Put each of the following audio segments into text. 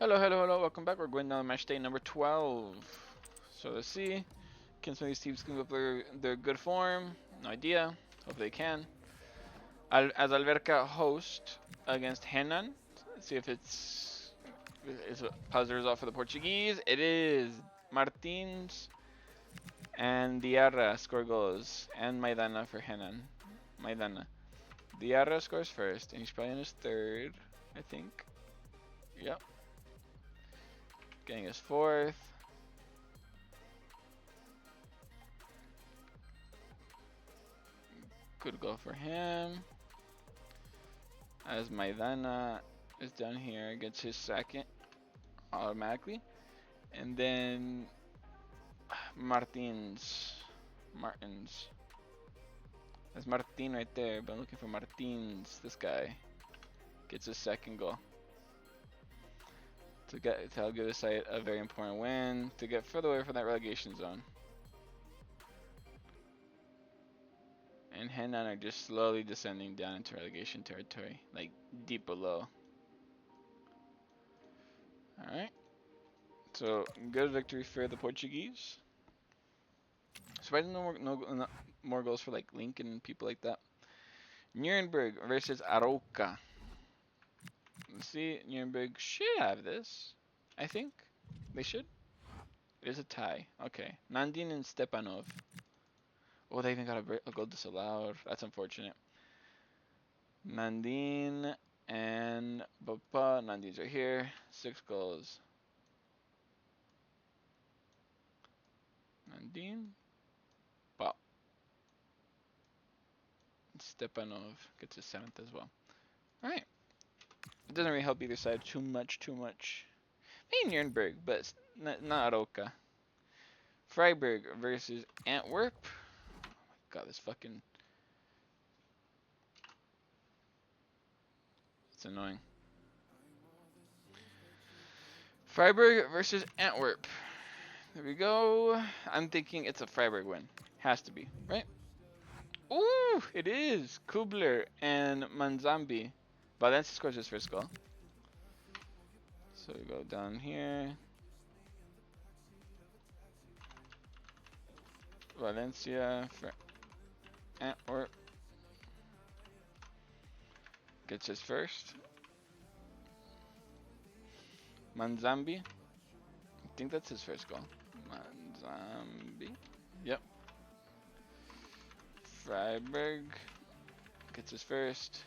Hello, hello, hello, welcome back. We're going down Matchday number 12. So let's see. Can some of these teams keep up their good form? No idea. Hope they can. As Alverca host against Henan. Let's see if it's a positive result for the Portuguese. It is. Martins and Diarra score goals. And Maidana for Henan. Maidana. Diarra scores first, and he's probably in his third, I think. Yep. Getting his fourth. Good goal for him. As Maidana is down here, gets his second automatically. And then Martins. Martins. That's Martin right there, but I'm looking for Martins. This guy gets his second goal. To help give the side a very important win to get further away from that relegation zone. And Henan are just slowly descending down into relegation territory, like deep below. Alright. So, good victory for the Portuguese. Surprisingly, no more goals for like Lincoln and people like that. Nuremberg versus Aroca. Let's see, Nuremberg should have this. I think they should. It is a tie. Okay, Nandin and Stepanov. Oh, they even got a goal disallowed. That's unfortunate. Nandin and Bapa. Nandin's right here. 6 goals. Nandin. Wow. Stepanov gets his 7th as well. Alright. It doesn't really help either side too much. Maybe Nuremberg, but not Aroca. Freiburg versus Antwerp. Oh my god, this fucking... It's annoying. Freiburg versus Antwerp. There we go. I'm thinking it's a Freiburg win. Has to be, right? Ooh, it is. Kubler and Manzambi. Valencia scores his first goal. So we go down here. Valencia for Antwerp. Gets his first. Manzambi. I think that's his first goal. Manzambi. Yep. Freiburg gets his first.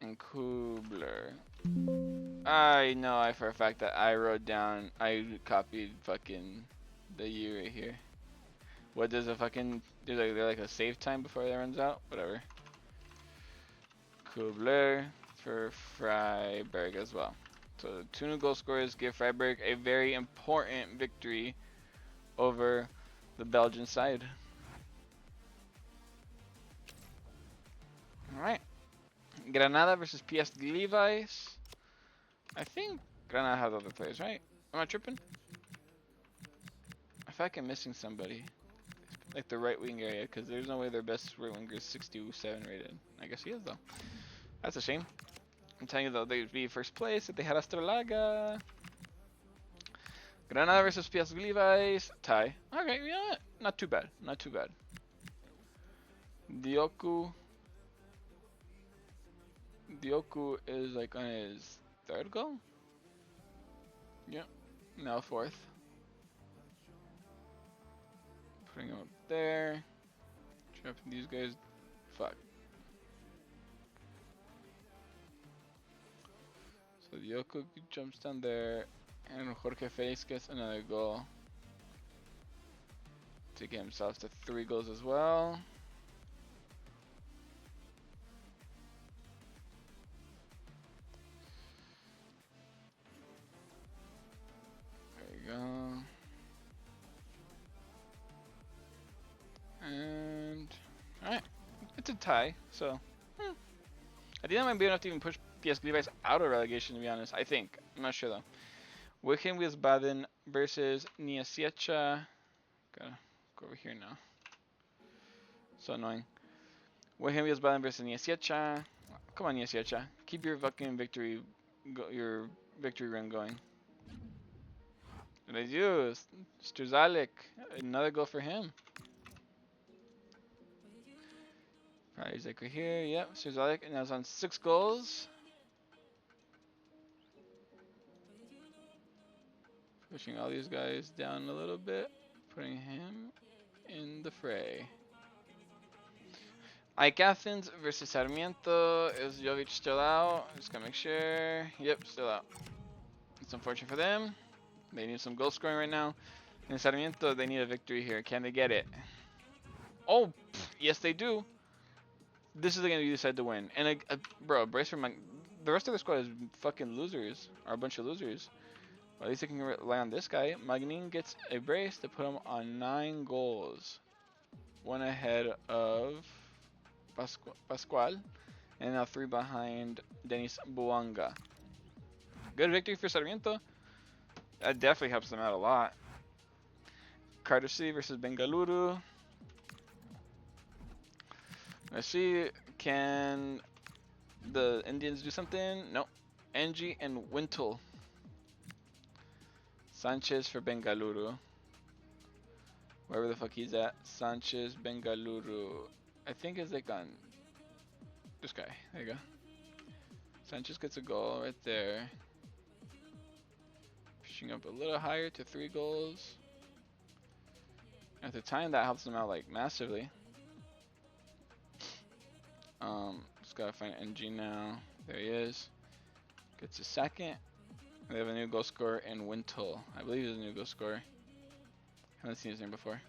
And Kubler. I know for a fact that I copied fucking the U right here. What does a fucking, there's like a save time before that runs out? Whatever. Kubler for Freiburg as well. So the 2 new goal scorers give Freiburg a very important victory over the Belgian side. Alright. Granada versus PS Levi's. I think Granada has other players, right? Am I tripping? I feel like I'm missing somebody. Like the right wing area, because there's no way their best right winger is 67 rated. I guess he is, though. That's a shame. I'm telling you, though, they'd be first place if they had Astrolaga. Granada versus PS Levi's. Tie. Okay, you know what? Not too bad. Not too bad. Dioku. Dioku is like on his 3rd goal? Yep. Now 4th. Putting him up there. Trapping these guys. Fuck. So Dioku jumps down there. And Jorge Felix gets another goal. To get himself to 3 goals as well. There you go. And alright, it's a tie, so I think that might be enough to even push PS Levi's out of relegation, to be honest. I think. I'm not sure though. Wigan Wiesbaden versus Niasiecha. Gotta go over here now. So annoying. Wigan Wiesbaden versus Niasiecha. Come on, Niasiecha. Keep your fucking victory your victory run going. And they do. Struzalek, another goal for him. Isaac right here. Yep, Struzalek, and that's on 6 goals. Pushing all these guys down a little bit, putting him in the fray. Ike Athens versus Sarmiento. Is Jovic still out? Just gonna make sure. Yep, still out. It's unfortunate for them. They need some goal scoring right now. And Sarmiento, they need a victory here. Can they get it? Oh, yes they do. This is the game you decide to win. And bro, brace for the rest of the squad is fucking losers. Are a bunch of losers. Well, at least they can rely on this guy. Magnin gets a brace to put him on 9 goals. One ahead of Pascual. And now 3 behind Denis Buanga. Good victory for Sarmiento. That definitely helps them out a lot. Cardiff City versus Bengaluru. Let's see, can the Indians do something? Nope. Angie and Wintle. Sanchez for Bengaluru. Wherever the fuck he's at. Sanchez, Bengaluru. I think it's like on this guy. There you go. Sanchez gets a goal right there. Pushing up a little higher to 3 goals. At the time, that helps them out like massively. Just gotta find NG now. There he is. Gets a second. They have a new goal scorer in Wintle. I believe he's a new goal scorer. Haven't seen his name before.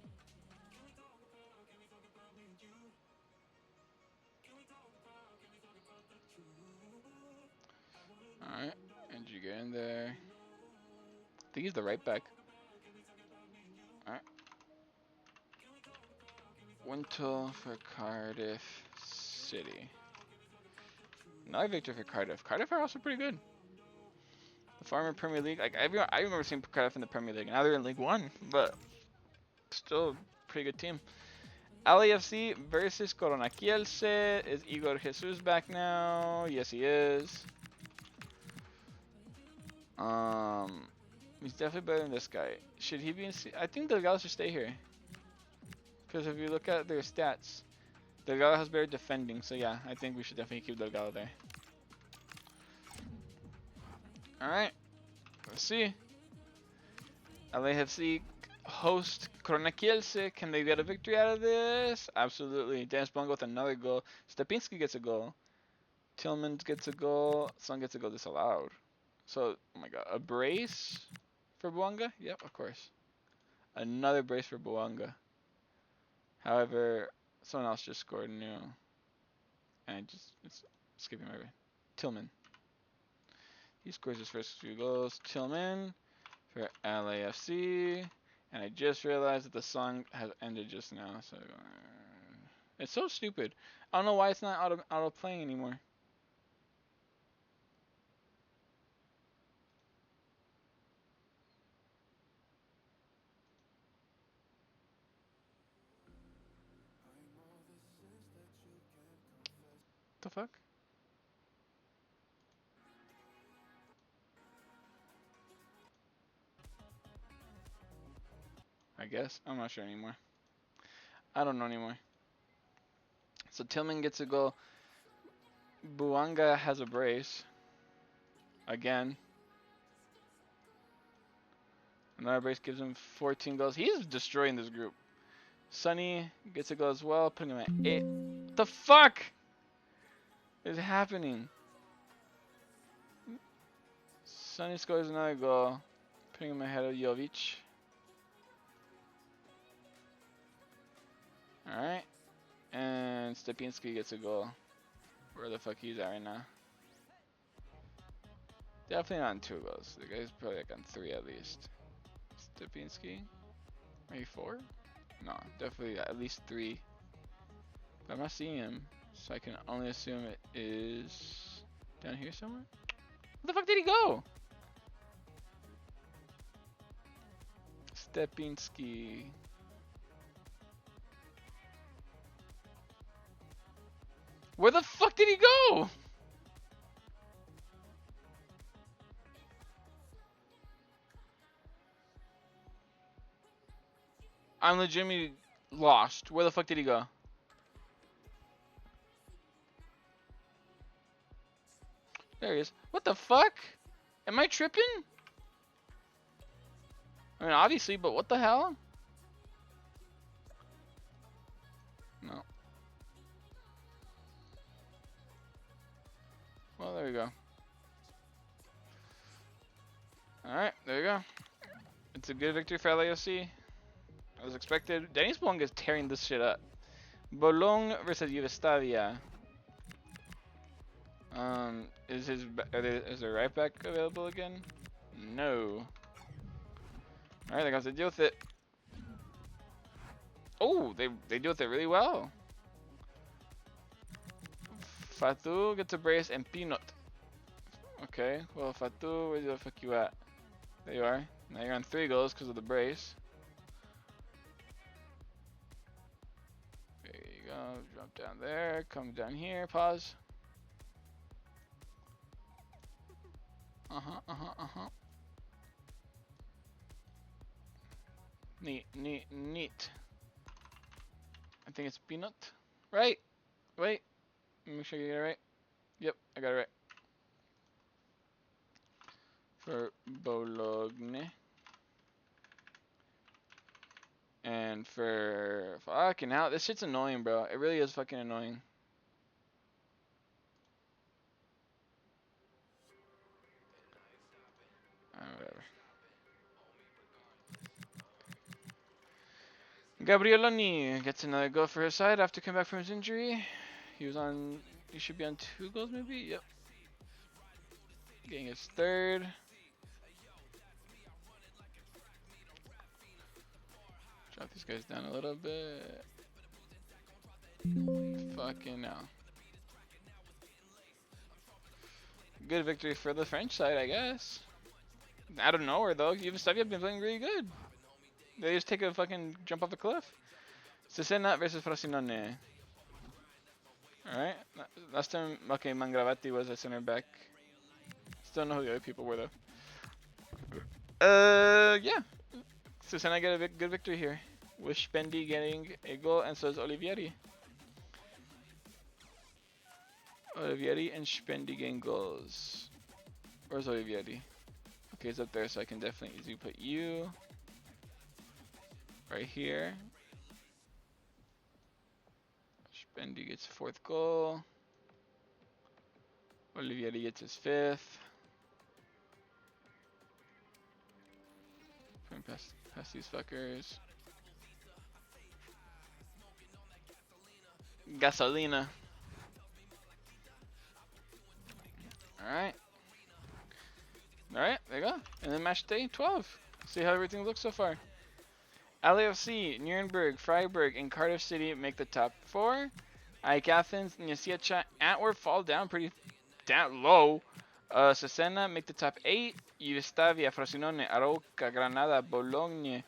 Alright, NG get in there. I think he's the right back. Alright. Wintle for Cardiff City. Another victory for Cardiff. Cardiff are also pretty good. The former Premier League, like I remember seeing Cardiff in the Premier League. Now they're in League One, but still a pretty good team. LAFC versus Corona Kielce. Is Igor Jesus back now? Yes, he is. He's definitely better than this guy. Should he be in? I think Delgado should stay here. Because if you look at their stats, Delgado has better defending. So yeah, I think we should definitely keep Delgado there. Alright, let's see. LAFC host Corona Kielce. Can they get a victory out of this? Absolutely. Dennis Blanco with another goal. Stepinski gets a goal. Tillman gets a goal. Son gets a goal disallowed. So, oh my god, a brace for Buanga? Yep, of course. Another brace for Buanga. However, someone else just scored new. And it's skipping my way. Tillman. He scores his first 2 goals. Tillman for LAFC. And I just realized that the song has ended just now. So it's so stupid. I don't know why it's not auto playing anymore. The fuck? I guess. I'm not sure anymore. I don't know anymore. So Tillman gets a goal. Buanga has a brace. Again. Another brace gives him 14 goals. He's destroying this group. Sonny gets a goal as well, putting him at 8. What the fuck is happening? Sonny scores another goal, putting him ahead of Jovic. Alright. And Stepinski gets a goal. Where the fuck he's at right now? Definitely not on 2 goals. The guy's probably like on 3 at least. Stepinski? Maybe 4? No, definitely at least 3. But I'm not seeing him. So I can only assume it is down here somewhere? Where the fuck did he go? Stepinski. Where the fuck did he go? I'm legitimately lost. Where the fuck did he go? There he is. What the fuck? Am I tripping? I mean, obviously, but what the hell? No. Well, there we go. Alright, there we go. It's a good victory for LAFC. As expected. Dennis Bologna is tearing this shit up. Bologna versus Yugoslavia. Is their right back available again? No. Alright, they got to deal with it. Oh, they deal with it really well. Fatou gets a brace and Pinot. Okay, well Fatou, where the fuck you at? There you are. Now you're on 3 goals because of the brace. There you go. Drop down there. Come down here. Pause. Neat. I think it's Peanut. Right? Wait. Make sure you get it right. Yep, I got it right. For Bologna. And for fucking hell, this shit's annoying, bro. It really is fucking annoying. Whatever. Gabrieloni gets another goal for his side after coming back from his injury. He should be on 2 goals maybe? Yep. Getting his 3rd. Drop these guys down a little bit. Fucking hell. Good victory for the French side, I guess. Out of nowhere, though. Yugoslavia have been playing really good. They just take a fucking jump off a cliff. Cesena versus Frosinone. Alright. Last time, okay, Mangravati was a center back. Still don't know who the other people were, though. Yeah. Cesena get a good victory here. With Spendi getting a goal, and so is Olivieri. Olivieri and Spendi getting goals. Where's Olivieri? Okay, he's up there, so I can definitely easily put you right here. Spendi gets 4th goal. Olivieri gets his 5th. Past these fuckers. Gasolina. Alright. Alright, there you go. And then match day 12. See how everything looks so far. LAFC, Nuremberg, Freiburg, and Cardiff City make the top 4. AEK Athens, Niasiacha, Antwerp fall down pretty low. Cesena make the top 8. Yugoslavia, Frosinone, Arouca, Granada, Bologna,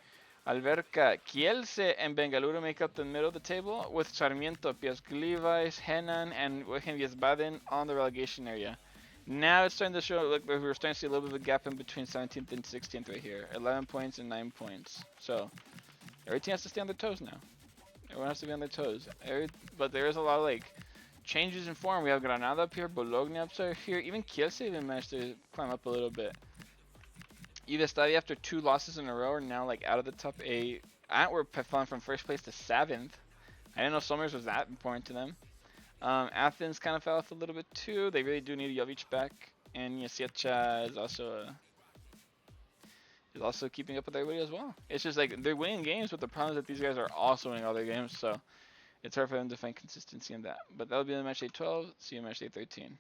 Alverca, Kielce, and Bengaluru make up the middle of the table, with Sarmiento, Piasglivice, Henan, and Wiesbaden on the relegation area. Now it's starting to show, look, we're starting to see a little bit of a gap in between 17th and 16th right here. 11 points and 9 points. So, every team has to stay on their toes now. Everyone has to be on their toes. But there is a lot of, like, changes in form. We have Granada up here, Bologna up here. Even Kielce even managed to climb up a little bit. Yugoslavia, after 2 losses in a row, are now, like, out of the top 8. Antwerp have fallen from 1st place to 7th. I didn't know Somers was that important to them. Athens kind of fell off a little bit too. They really do need Jovic back, and Niasiacha is also keeping up with everybody as well. It's just like they're winning games, but the problem is that these guys are also winning all their games, so it's hard for them to find consistency in that. But that'll be the match day 12. See you match day 13.